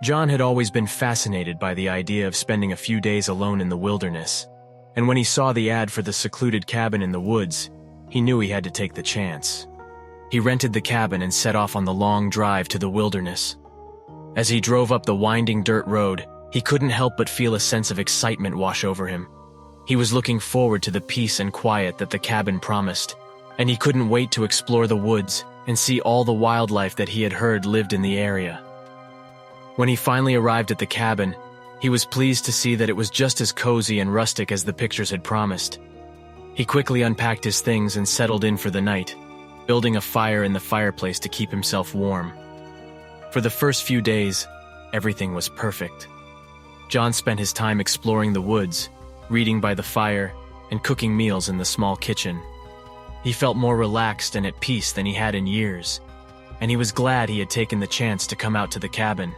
John had always been fascinated by the idea of spending a few days alone in the wilderness, and when he saw the ad for the secluded cabin in the woods, he knew he had to take the chance. He rented the cabin and set off on the long drive to the wilderness. As he drove up the winding dirt road, he couldn't help but feel a sense of excitement wash over him. He was looking forward to the peace and quiet that the cabin promised, and he couldn't wait to explore the woods and see all the wildlife that he had heard lived in the area. When he finally arrived at the cabin, he was pleased to see that it was just as cozy and rustic as the pictures had promised. He quickly unpacked his things and settled in for the night, building a fire in the fireplace to keep himself warm. For the first few days, everything was perfect. John spent his time exploring the woods, reading by the fire, and cooking meals in the small kitchen. He felt more relaxed and at peace than he had in years, and he was glad he had taken the chance to come out to the cabin.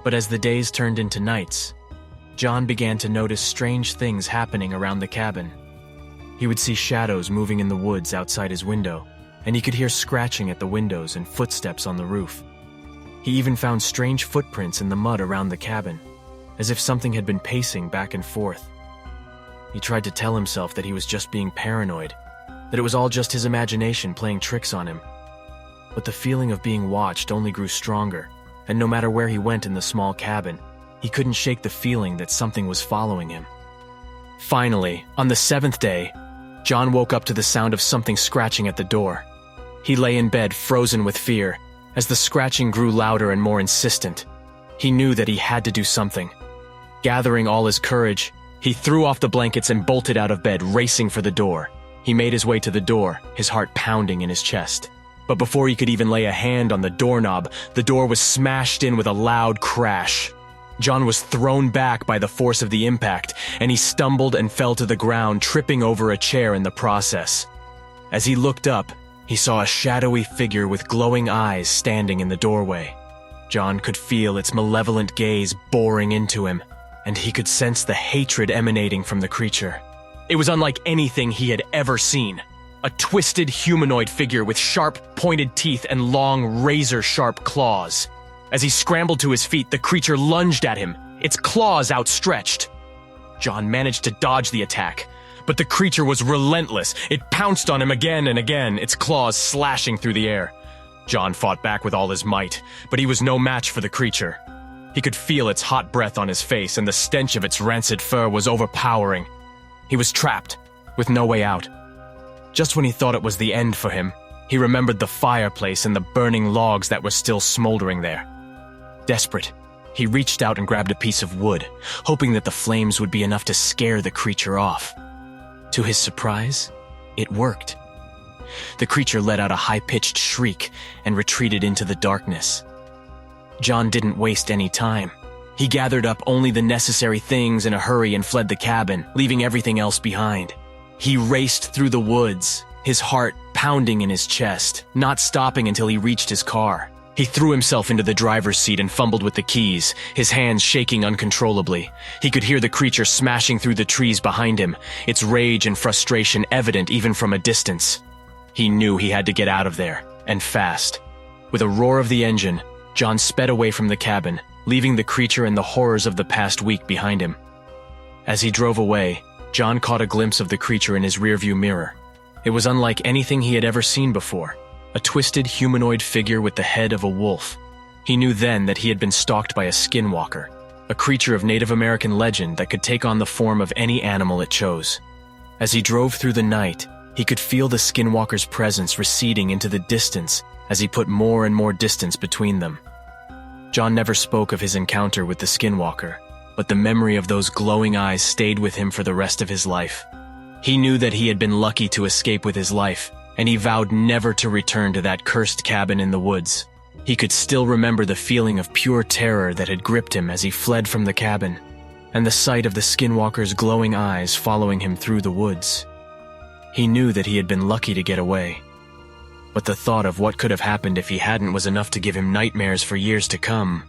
But as the days turned into nights, John began to notice strange things happening around the cabin. He would see shadows moving in the woods outside his window, and he could hear scratching at the windows and footsteps on the roof. He even found strange footprints in the mud around the cabin, as if something had been pacing back and forth. He tried to tell himself that he was just being paranoid, that it was all just his imagination playing tricks on him. But the feeling of being watched only grew stronger, and no matter where he went in the small cabin, he couldn't shake the feeling that something was following him. Finally, on the 7th day, John woke up to the sound of something scratching at the door. He lay in bed, frozen with fear, as the scratching grew louder and more insistent. He knew that he had to do something. Gathering all his courage, he threw off the blankets and bolted out of bed, racing for the door. He made his way to the door, his heart pounding in his chest. But before he could even lay a hand on the doorknob, the door was smashed in with a loud crash. John was thrown back by the force of the impact, and he stumbled and fell to the ground, tripping over a chair in the process. As he looked up, he saw a shadowy figure with glowing eyes standing in the doorway. John could feel its malevolent gaze boring into him, and he could sense the hatred emanating from the creature. It was unlike anything he had ever seen. A twisted humanoid figure with sharp, pointed teeth and long, razor-sharp claws. As he scrambled to his feet, the creature lunged at him, its claws outstretched. John managed to dodge the attack, but the creature was relentless. It pounced on him again and again, its claws slashing through the air. John fought back with all his might, but he was no match for the creature. He could feel its hot breath on his face, and the stench of its rancid fur was overpowering. He was trapped, with no way out. Just when he thought it was the end for him, he remembered the fireplace and the burning logs that were still smoldering there. Desperate, he reached out and grabbed a piece of wood, hoping that the flames would be enough to scare the creature off. To his surprise, it worked. The creature let out a high-pitched shriek and retreated into the darkness. John didn't waste any time. He gathered up only the necessary things in a hurry and fled the cabin, leaving everything else behind. He raced through the woods, his heart pounding in his chest, not stopping until he reached his car. He threw himself into the driver's seat and fumbled with the keys, his hands shaking uncontrollably. He could hear the creature smashing through the trees behind him, its rage and frustration evident even from a distance. He knew he had to get out of there, and fast. With a roar of the engine, John sped away from the cabin, leaving the creature and the horrors of the past week behind him. As he drove away, John caught a glimpse of the creature in his rearview mirror. It was unlike anything he had ever seen before, a twisted humanoid figure with the head of a wolf. He knew then that he had been stalked by a skinwalker, a creature of Native American legend that could take on the form of any animal it chose. As he drove through the night, he could feel the skinwalker's presence receding into the distance as he put more and more distance between them. John never spoke of his encounter with the skinwalker, but the memory of those glowing eyes stayed with him for the rest of his life. He knew that he had been lucky to escape with his life, and he vowed never to return to that cursed cabin in the woods. He could still remember the feeling of pure terror that had gripped him as he fled from the cabin, and the sight of the skinwalker's glowing eyes following him through the woods. He knew that he had been lucky to get away, but the thought of what could have happened if he hadn't was enough to give him nightmares for years to come.